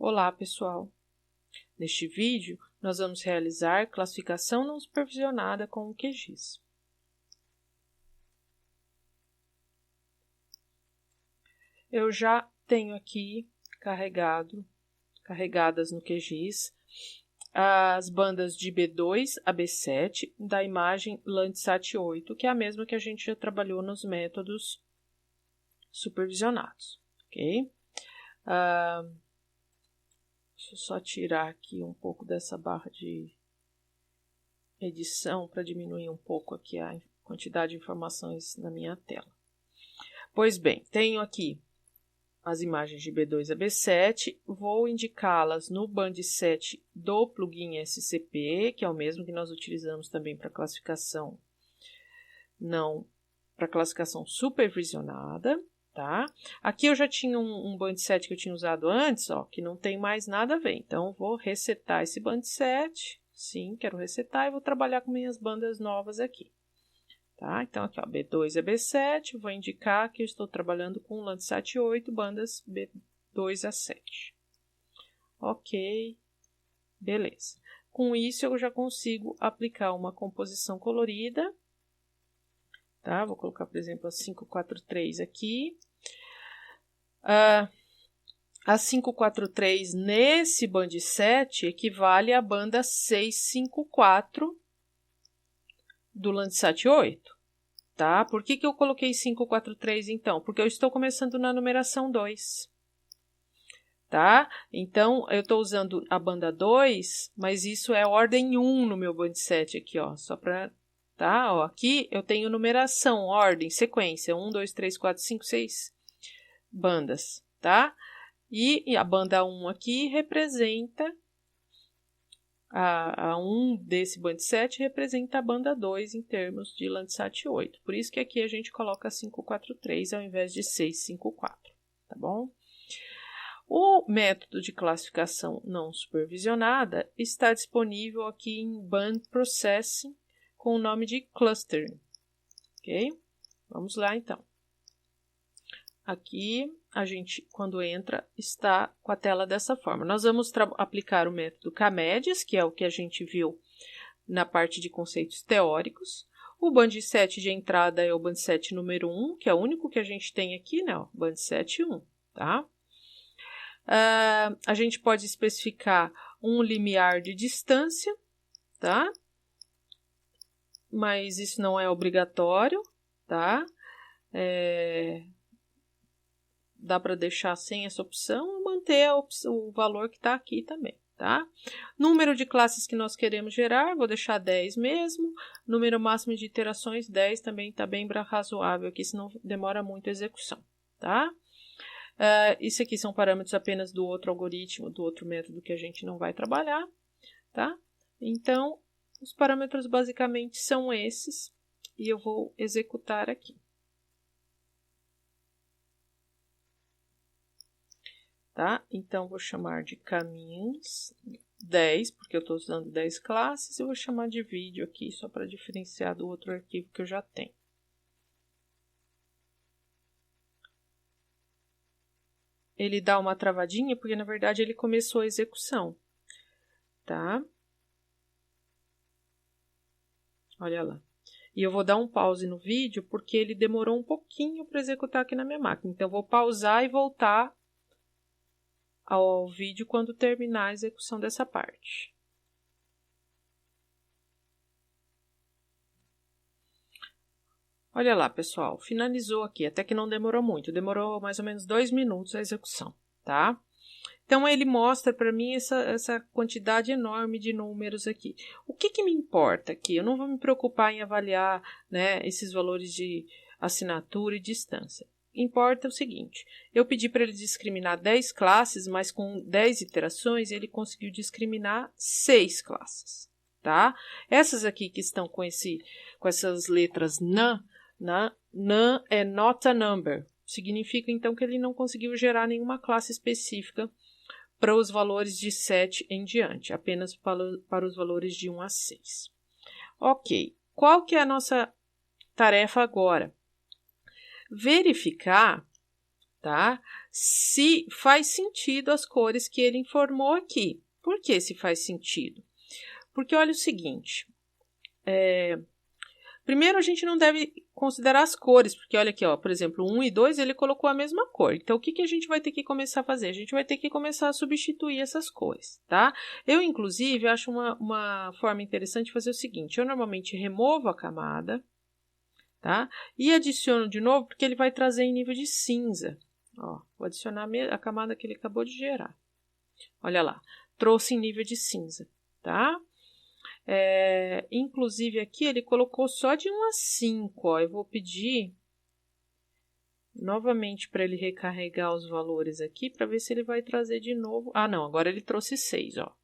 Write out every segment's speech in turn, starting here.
Olá, pessoal! Neste vídeo, nós vamos realizar classificação não supervisionada com o QGIS. Eu já tenho aqui carregadas no QGIS, as bandas de B2 a B7 da imagem Landsat 8, que é a mesma que a gente já trabalhou nos métodos supervisionados, ok? Deixa eu só tirar aqui um pouco dessa barra de edição para diminuir um pouco aqui a quantidade de informações na minha tela. Pois bem, tenho aqui as imagens de B2 a B7, vou indicá-las no band 7 do plugin SCP, que é o mesmo que nós utilizamos também para classificação supervisionada. Tá? Aqui eu já tinha um band 7 que eu tinha usado antes, ó, que não tem mais nada a ver. Então, vou resetar esse band 7. Sim, quero resetar e vou trabalhar com minhas bandas novas aqui. Tá? Então, aqui, ó, B2 a B7. Vou indicar que eu estou trabalhando com Landsat 8, bandas B2 a 7. Ok, beleza. Com isso, eu já consigo aplicar uma composição colorida. Tá? Vou colocar, por exemplo, a 543 aqui. A 543 nesse band 7 equivale à banda 654 do Landsat 8, tá? Por que eu coloquei 543 então? Porque eu estou começando na numeração 2, tá? Então, eu estou usando a banda 2, mas isso é ordem 1 no meu band 7 aqui, ó, só para, tá? Ó, aqui eu tenho numeração, ordem, sequência, 1, 2, 3, 4, 5, 6 bandas, tá? E a banda 1 aqui representa, a 1 desse band 7 representa a banda 2 em termos de Landsat 8. Por isso que aqui a gente coloca 543 ao invés de 654, tá bom? O método de classificação não supervisionada está disponível aqui em Band Processing com o nome de Clustering, ok? Vamos lá, então. Aqui, a gente, quando entra, está com a tela dessa forma. Nós vamos aplicar o método CAMEDES, que é o que a gente viu na parte de conceitos teóricos. O band 7 de entrada é o band 7 número 1, que é o único que a gente tem aqui, né? Ó, band 7 1, tá? A gente pode especificar um limiar de distância, tá? Mas isso não é obrigatório, tá? Dá para deixar sem essa opção e manter o valor que está aqui também, tá? Número de classes que nós queremos gerar, vou deixar 10 mesmo. Número máximo de iterações, 10 também está bem razoável aqui, senão demora muito a execução, tá? Isso aqui são parâmetros apenas do outro algoritmo, do outro método que a gente não vai trabalhar, tá? Então, os parâmetros basicamente são esses e eu vou executar aqui. Tá? Então, vou chamar de caminhos 10, porque eu estou usando 10 classes, e vou chamar de vídeo aqui, só para diferenciar do outro arquivo que eu já tenho. Ele dá uma travadinha, porque na verdade ele começou a execução, tá? Olha lá. E eu vou dar um pause no vídeo, porque ele demorou um pouquinho para executar aqui na minha máquina. Então, eu vou pausar e voltar ao vídeo quando terminar a execução dessa parte. Olha lá, pessoal, finalizou aqui, até que não demorou muito, demorou mais ou menos 2 minutos a execução, tá? Então, ele mostra para mim essa quantidade enorme de números aqui. O que me importa aqui? Eu não vou me preocupar em avaliar, né, esses valores de assinatura e distância. Importa o seguinte, eu pedi para ele discriminar 10 classes, mas com 10 iterações ele conseguiu discriminar 6 classes, tá? Essas aqui que estão com essas letras NaN é not a number, significa então que ele não conseguiu gerar nenhuma classe específica para os valores de 7 em diante, apenas para os valores de 1 a 6. Ok, qual que é a nossa tarefa agora? Verificar tá? Se faz sentido as cores que ele informou aqui. Por que se faz sentido? Porque olha o seguinte, primeiro a gente não deve considerar as cores, porque olha aqui, ó, por exemplo, 1 e 2 ele colocou a mesma cor. Então, o que a gente vai ter que começar a fazer? A gente vai ter que começar a substituir essas cores, tá? Eu, inclusive, acho uma forma interessante de fazer o seguinte, eu normalmente removo a camada, tá? E adiciono de novo, porque ele vai trazer em nível de cinza. Ó, vou adicionar a camada que ele acabou de gerar. Olha lá, trouxe em nível de cinza, tá? Inclusive aqui ele colocou só de 1 a 5, ó. Eu vou pedir novamente para ele recarregar os valores aqui, para ver se ele vai trazer de novo. Ah, não, agora ele trouxe 6, ó.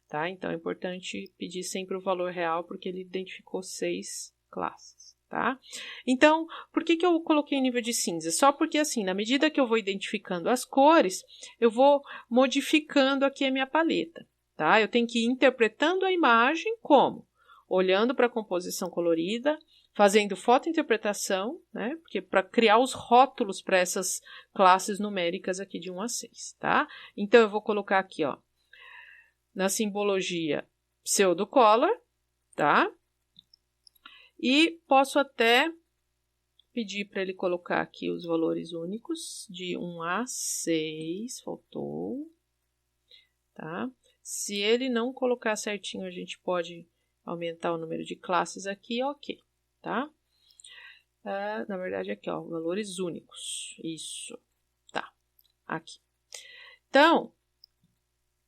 Tá? Então é importante pedir sempre o valor real, porque ele identificou 6 classes. Tá? Então, por que eu coloquei em nível de cinza? Só porque, assim, na medida que eu vou identificando as cores, eu vou modificando aqui a minha paleta. Tá? Eu tenho que ir interpretando a imagem como? Olhando para a composição colorida, fazendo fotointerpretação, né? Porque para criar os rótulos para essas classes numéricas aqui de 1 a 6. Tá? Então, eu vou colocar aqui, ó, na simbologia pseudocolor, tá? E posso até pedir para ele colocar aqui os valores únicos de 1 a 6, faltou, tá? Se ele não colocar certinho, a gente pode aumentar o número de classes aqui, ok, tá? Na verdade, aqui, ó, valores únicos, isso, tá, aqui. Então,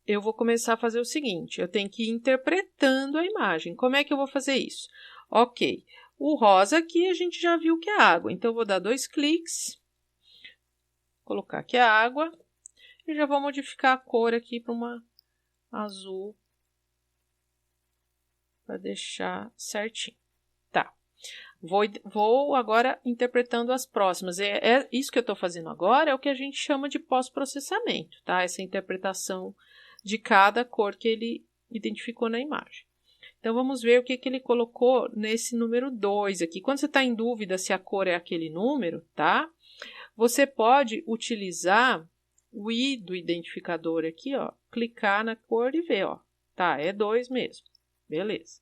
eu vou começar a fazer o seguinte, eu tenho que ir interpretando a imagem. Como é que eu vou fazer isso? Ok, o rosa aqui a gente já viu que é água, então eu vou dar 2 cliques, colocar aqui a água e já vou modificar a cor aqui para uma azul, para deixar certinho. Tá, vou agora interpretando as próximas. Isso que eu estou fazendo agora é o que a gente chama de pós-processamento, tá? Essa interpretação de cada cor que ele identificou na imagem. Então, vamos ver o que ele colocou nesse número 2 aqui. Quando você está em dúvida se a cor é aquele número, tá? Você pode utilizar o I do identificador aqui, ó. Clicar na cor e ver, ó. Tá, é 2 mesmo. Beleza.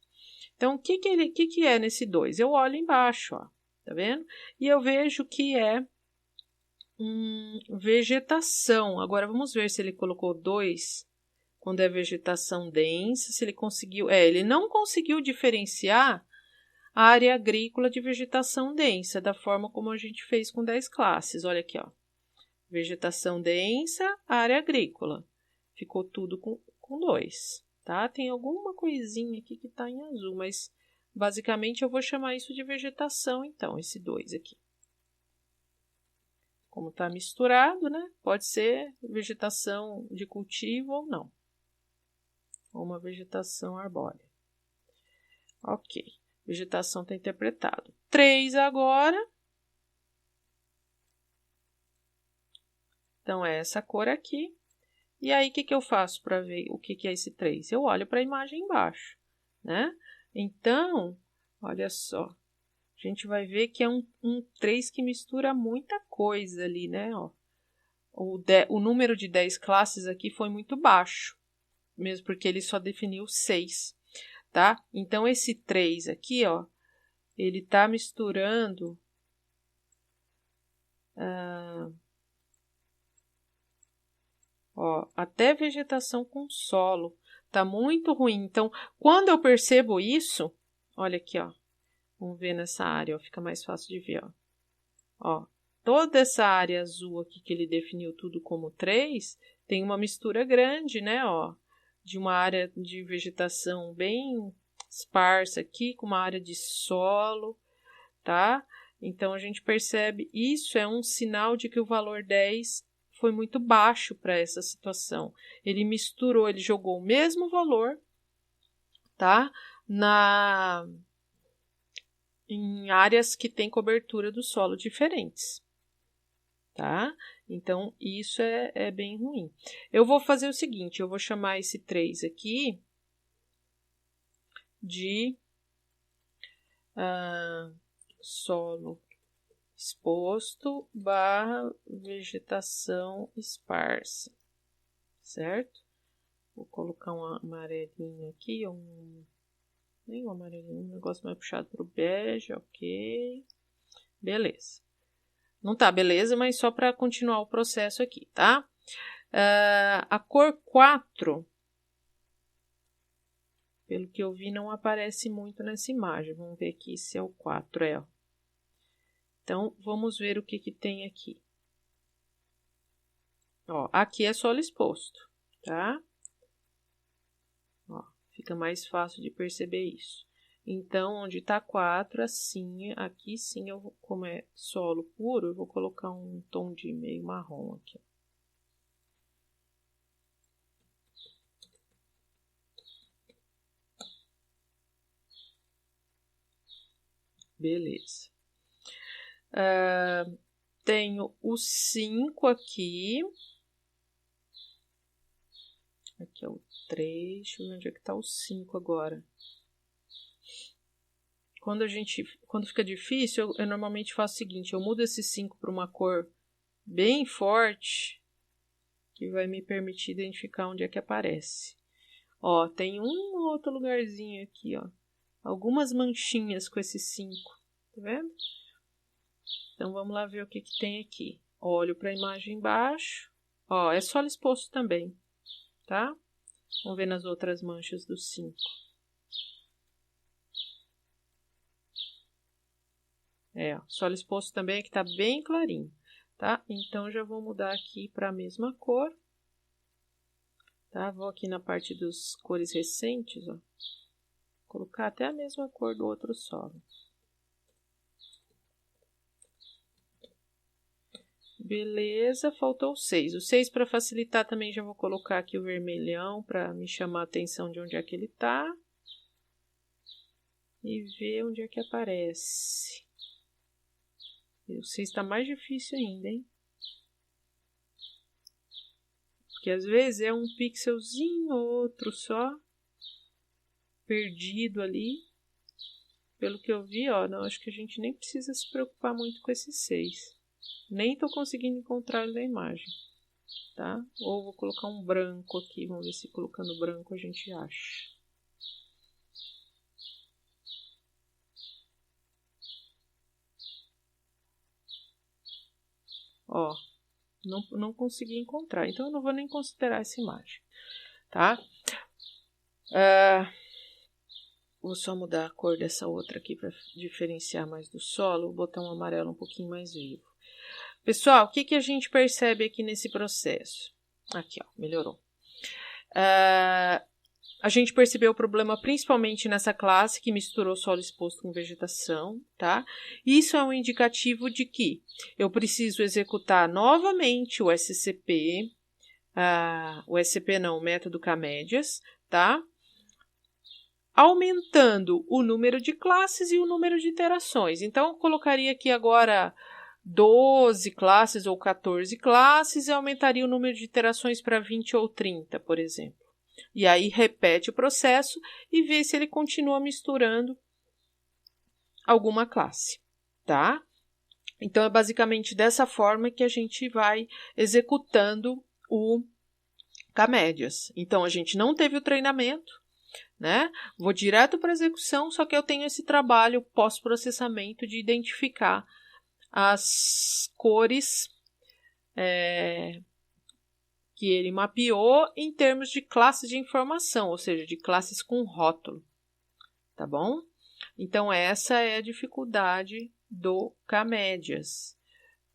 Então, o que é nesse 2? Eu olho embaixo, ó. Tá vendo? E eu vejo que é vegetação. Agora, vamos ver se ele colocou 2 quando é vegetação densa, se ele conseguiu... ele não conseguiu diferenciar a área agrícola de vegetação densa, da forma como a gente fez com 10 classes. Olha aqui, ó. Vegetação densa, área agrícola. Ficou tudo com 2, tá? Tem alguma coisinha aqui que está em azul, mas basicamente eu vou chamar isso de vegetação, então, esse 2 aqui. Como está misturado, né? Pode ser vegetação de cultivo ou não. Ou uma vegetação arbórea. Ok. Vegetação está interpretado. 3 agora. Então, é essa cor aqui. E aí, o que eu faço para ver o que é esse 3? Eu olho para a imagem embaixo, né? Então, olha só. A gente vai ver que é um 3 que mistura muita coisa ali, né? Ó. O número de 10 classes aqui foi muito baixo, mesmo porque ele só definiu 6, tá? Então, esse 3 aqui, ó, ele está misturando até vegetação com solo. Tá muito ruim. Então, quando eu percebo isso, olha aqui, ó. Vamos ver nessa área, ó, fica mais fácil de ver, ó. Ó, toda essa área azul aqui que ele definiu tudo como 3, tem uma mistura grande, né, ó, de uma área de vegetação bem esparsa aqui, com uma área de solo, tá? Então, a gente percebe, isso é um sinal de que o valor 10 foi muito baixo para essa situação. Ele misturou, ele jogou o mesmo valor, tá? Em áreas que têm cobertura do solo diferentes, tá? Então, isso é bem ruim. Eu vou fazer o seguinte, eu vou chamar esse 3 aqui de solo exposto barra vegetação esparsa, certo? Vou colocar um amarelinho aqui, nem um amarelinho, um negócio mais puxado para o bege, ok. Beleza. Não tá beleza, mas só para continuar o processo aqui, tá? A cor 4, pelo que eu vi, não aparece muito nessa imagem. Vamos ver aqui se é o 4, ó. Então, vamos ver o que tem aqui. Ó, aqui é solo exposto, tá? Ó, fica mais fácil de perceber isso. Então, onde está 4, assim, aqui sim, como é solo puro, eu vou colocar um tom de meio marrom aqui. Beleza. Tenho o 5 aqui. Aqui é o 3. Deixa eu ver onde é que está o 5 agora. Quando fica difícil, eu normalmente faço o seguinte. Eu mudo esse 5 para uma cor bem forte, que vai me permitir identificar onde é que aparece. Ó, tem um outro lugarzinho aqui, ó. Algumas manchinhas com esse 5. Tá vendo? Então, vamos lá ver o que tem aqui. Olho para a imagem embaixo. Ó, é solo exposto também, tá? Vamos ver nas outras manchas do 5. Ó, solo exposto também, que tá bem clarinho, tá? Então, já vou mudar aqui para a mesma cor. Tá? Vou aqui na parte dos cores recentes, ó. Colocar até a mesma cor do outro solo. Beleza, faltou o 6. O 6, para facilitar, também já vou colocar aqui o vermelhão para me chamar a atenção de onde é que ele tá. E ver onde é que aparece. E o 6 está mais difícil ainda, hein? Porque às vezes é um pixelzinho ou outro só. Perdido ali. Pelo que eu vi, ó, não, acho que a gente nem precisa se preocupar muito com esse 6. Nem tô conseguindo encontrar ele na imagem, tá? Ou vou colocar um branco aqui, vamos ver se colocando branco a gente acha. Ó, não consegui encontrar, então eu não vou nem considerar essa imagem, tá? Vou só mudar a cor dessa outra aqui para diferenciar mais do solo, vou botar um amarelo um pouquinho mais vivo. Pessoal, o que a gente percebe aqui nesse processo? Aqui, ó, melhorou. A gente percebeu o problema principalmente nessa classe que misturou solo exposto com vegetação, tá? Isso é um indicativo de que eu preciso executar novamente o SCP, o método K-médias, tá? Aumentando o número de classes e o número de iterações. Então, eu colocaria aqui agora 12 classes ou 14 classes e aumentaria o número de iterações para 20 ou 30, por exemplo. E aí repete o processo e vê se ele continua misturando alguma classe, tá? Então, é basicamente dessa forma que a gente vai executando o K-médias. Então, a gente não teve o treinamento, né? Vou direto para a execução, só que eu tenho esse trabalho pós-processamento de identificar as cores que ele mapeou em termos de classes de informação, ou seja, de classes com rótulo, tá bom? Então, essa é a dificuldade do K-médias,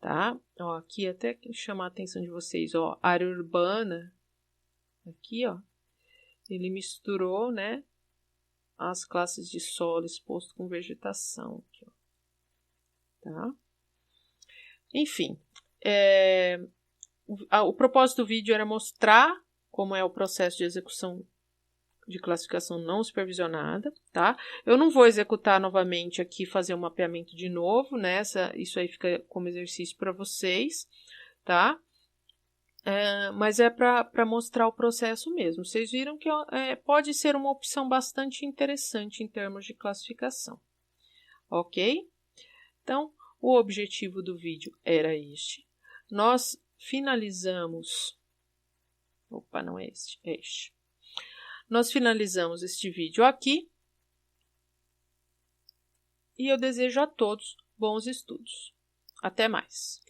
tá? Ó, aqui até chamar a atenção de vocês, ó, área urbana, aqui, ó, ele misturou, né, as classes de solo exposto com vegetação, aqui, ó, tá? Enfim, o propósito do vídeo era mostrar como é o processo de execução de classificação não supervisionada, tá? Eu não vou executar novamente aqui, fazer um mapeamento de novo, né? Isso aí fica como exercício para vocês, tá? Mas é para mostrar o processo mesmo. Vocês viram que pode ser uma opção bastante interessante em termos de classificação, ok? Então, O objetivo do vídeo era este. Nós finalizamos... Opa, não é este, é este. Nós finalizamos este vídeo aqui. E eu desejo a todos bons estudos. Até mais!